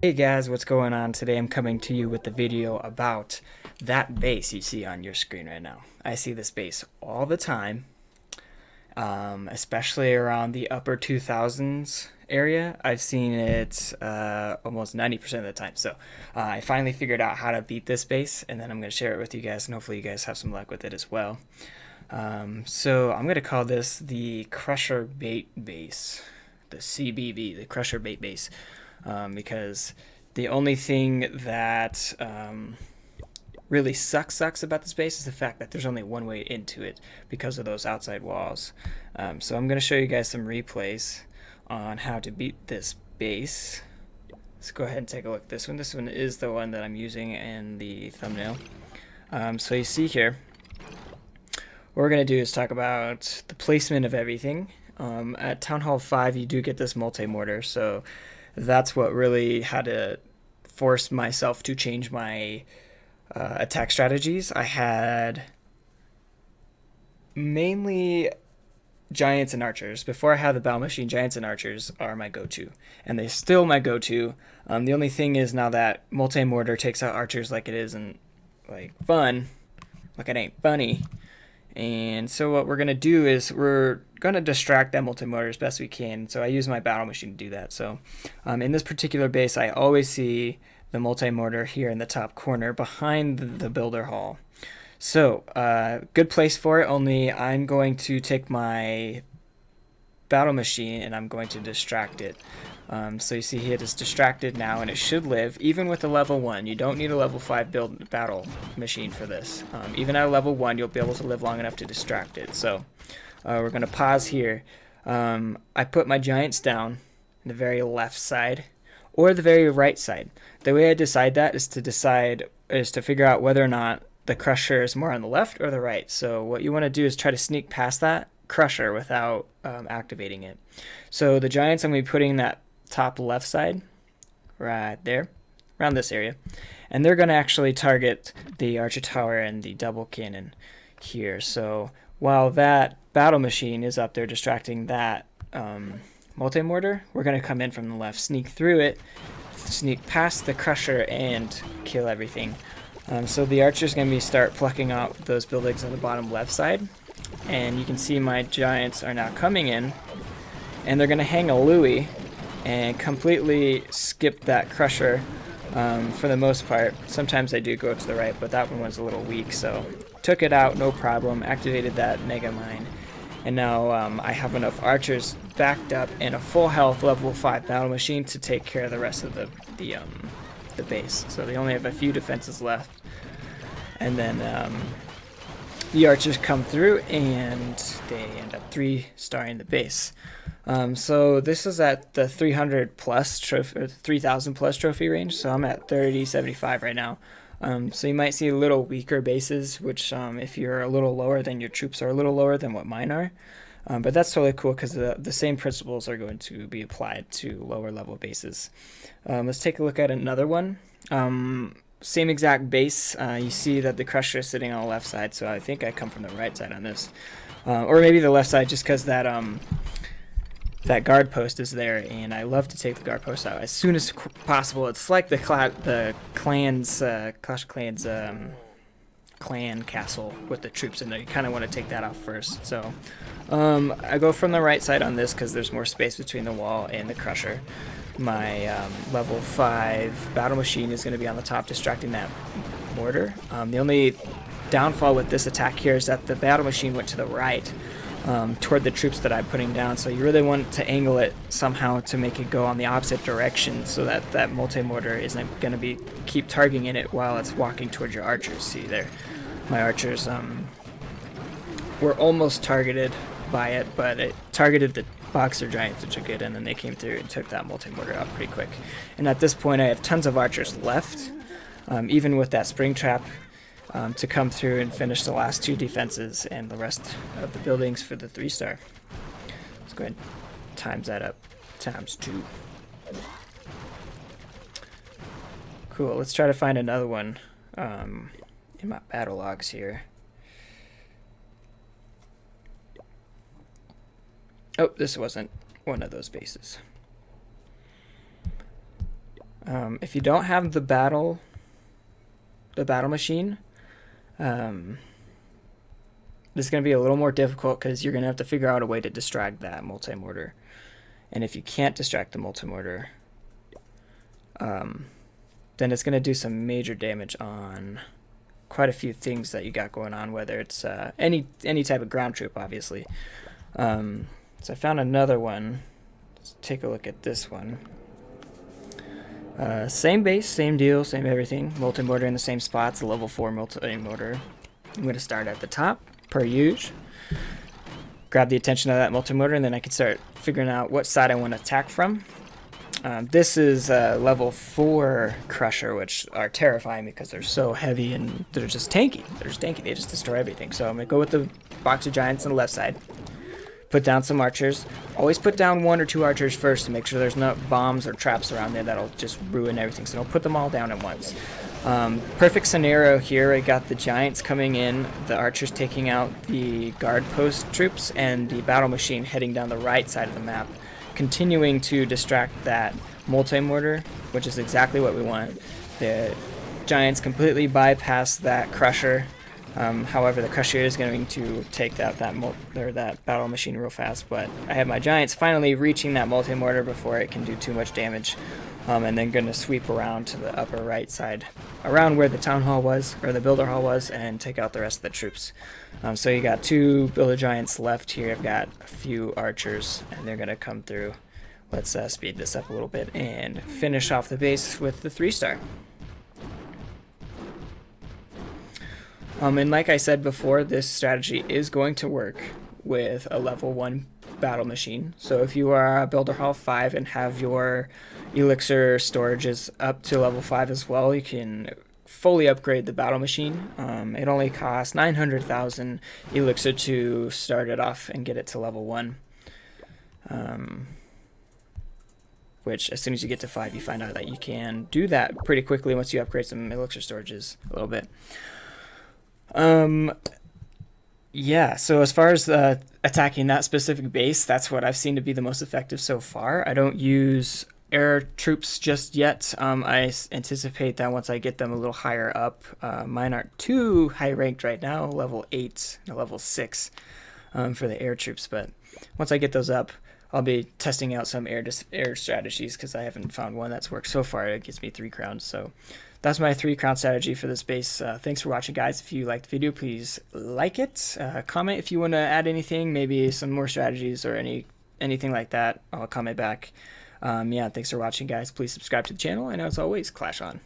Hey guys, what's going on? Today I'm coming to you with the video about that base you see on your screen right now. I see this base all the time, especially around the upper 2000s area. I've seen it almost 90% of the time. So I finally figured out how to beat this base, and then I'm going to share it with you guys, and hopefully you guys have some luck with it as well. So I'm going to call this the Crusher Bait Base, the CBB, the Crusher Bait Base. Because the only thing that really sucks about this base is the fact that there's only one way into it because of those outside walls. So I'm going to show you guys some replays on how to beat this base. Let's go ahead and take a look at this one. This one is the one that I'm using in the thumbnail. So you see here, what we're going to do is talk about the placement of everything. At Town Hall 5 you do get this multi-mortar, so that's what really had to force myself to change my attack strategies. I had mainly giants and archers. Before I had the battle machine, giants and archers are my go-to, and they're still my go-to. The only thing is now that multi-mortar takes out archers like it isn't like fun, like it ain't funny. And so what we're going to do is we're going to distract that multi-mortar as best we can. So I use my battle machine to do that. So in this particular base, I always see the multi-mortar here in the top corner behind the builder hall. So good place for it, only I'm going to take my battle machine and I'm going to distract it. So you see it is distracted now, and it should live even with a level 1. You don't need a level 5 build battle machine for this. Even at a level 1 you'll be able to live long enough to distract it. So we're going to pause here. I put my giants down in the very left side or the very right side. The way I decide that is to figure out whether or not the crusher is more on the left or the right. So what you want to do is try to sneak past that crusher without activating it. So the giants, I'm going to be putting that top left side right there around this area, and they're going to actually target the archer tower and the double cannon here. So while that battle machine is up there distracting that multi-mortar, we're going to come in from the left, sneak through it, sneak past the crusher, and kill everything. So the archer's going to start plucking out those buildings on the bottom left side, and you can see my giants are now coming in, and they're going to hang a Louis and completely skip that crusher for the most part. Sometimes I do go to the right, but that one was a little weak, so took it out, no problem, activated that mega mine, and now I have enough archers backed up and a full health level 5 battle machine to take care of the rest of the base. So they only have a few defenses left, and then the archers come through and they end up 3-starring the base. So this is at the 300 plus trophy, or 3000 plus trophy range. So I'm at 3075 right now. So you might see a little weaker bases, which if you're a little lower, then your troops are a little lower than what mine are. But that's totally cool because the same principles are going to be applied to lower level bases. Let's take a look at another one. Same exact base. You see that the crusher is sitting on the left side, so I think I come from the right side on this. Or maybe the left side, just because that guard post is there, and I love to take the guard post out as soon as possible. It's like the Clash of Clans clan castle with the troops in there. You kind of want to take that off first. So I go from the right side on this because there's more space between the wall and the crusher. My level 5 battle machine is going to be on the top distracting that mortar. The only downfall with this attack here is that the battle machine went to the right toward the troops that I'm putting down, so you really want to angle it somehow to make it go on the opposite direction so that that multi-mortar isn't going to keep targeting it while it's walking towards your archers. See there, my archers were almost targeted by it, but it targeted the boxer giants, which are good, and then they came through and took that multi-mortar out pretty quick. And at this point I have tons of archers left, even with that spring trap, to come through and finish the last 2 defenses and the rest of the buildings for the 3-star. Let's go ahead and times that up times 2. Cool, let's try to find another one in my battle logs here. Oh, this wasn't one of those bases. If you don't have the battle machine, this is going to be a little more difficult because you're going to have to figure out a way to distract that multi-mortar. And if you can't distract the multi-mortar, then it's going to do some major damage on quite a few things that you got going on, whether it's any type of ground troop, obviously. So I found another one. Let's take a look at this one. Same base, same deal, same everything. Multi-mortar in the same spots, a level 4 multi-mortar. I'm going to start at the top, per usual. Grab the attention of that multi-mortar, and then I can start figuring out what side I want to attack from. This is level 4 Crusher, which are terrifying because they're so heavy and they're just tanky. They just destroy everything. So I'm going to go with the box of giants on the left side. Put down some archers. Always put down 1 or 2 archers first to make sure there's no bombs or traps around there that'll just ruin everything. So don't put them all down at once. Perfect scenario here. I got the giants coming in, the archers taking out the guard post troops, and the battle machine heading down the right side of the map, continuing to distract that multi-mortar, which is exactly what we want. The giants completely bypass that crusher. However, the crusher is going to take that battle machine real fast, but I have my giants finally reaching that multi-mortar before it can do too much damage, and then going to sweep around to the upper right side, around where the town hall was, or the builder hall was, and take out the rest of the troops. So you got 2 builder giants left here. I've got a few archers, and they're going to come through. Let's speed this up a little bit and finish off the base with the 3-star. And like I said before, this strategy is going to work with a level 1 battle machine. So if you are a Builder Hall 5 and have your elixir storages up to level 5 as well, you can fully upgrade the battle machine. It only costs 900,000 elixir to start it off and get it to level 1. Which, as soon as you get to 5, you find out that you can do that pretty quickly once you upgrade some elixir storages a little bit. Yeah, so as far as attacking that specific base, that's what I've seen to be the most effective so far. I don't use air troops just yet. I anticipate that once I get them a little higher up. Mine aren't too high ranked right now, level 8 and level 6 for the air troops, but once I get those up, I'll be testing out some air strategies because I haven't found one that's worked so far. It gives me 3 crowns, so that's my 3 crown strategy for this base. Thanks for watching, guys. If you liked the video, please like it. Comment if you want to add anything, maybe some more strategies or anything like that. I'll comment back. Yeah, thanks for watching, guys. Please subscribe to the channel, and as always, Clash on.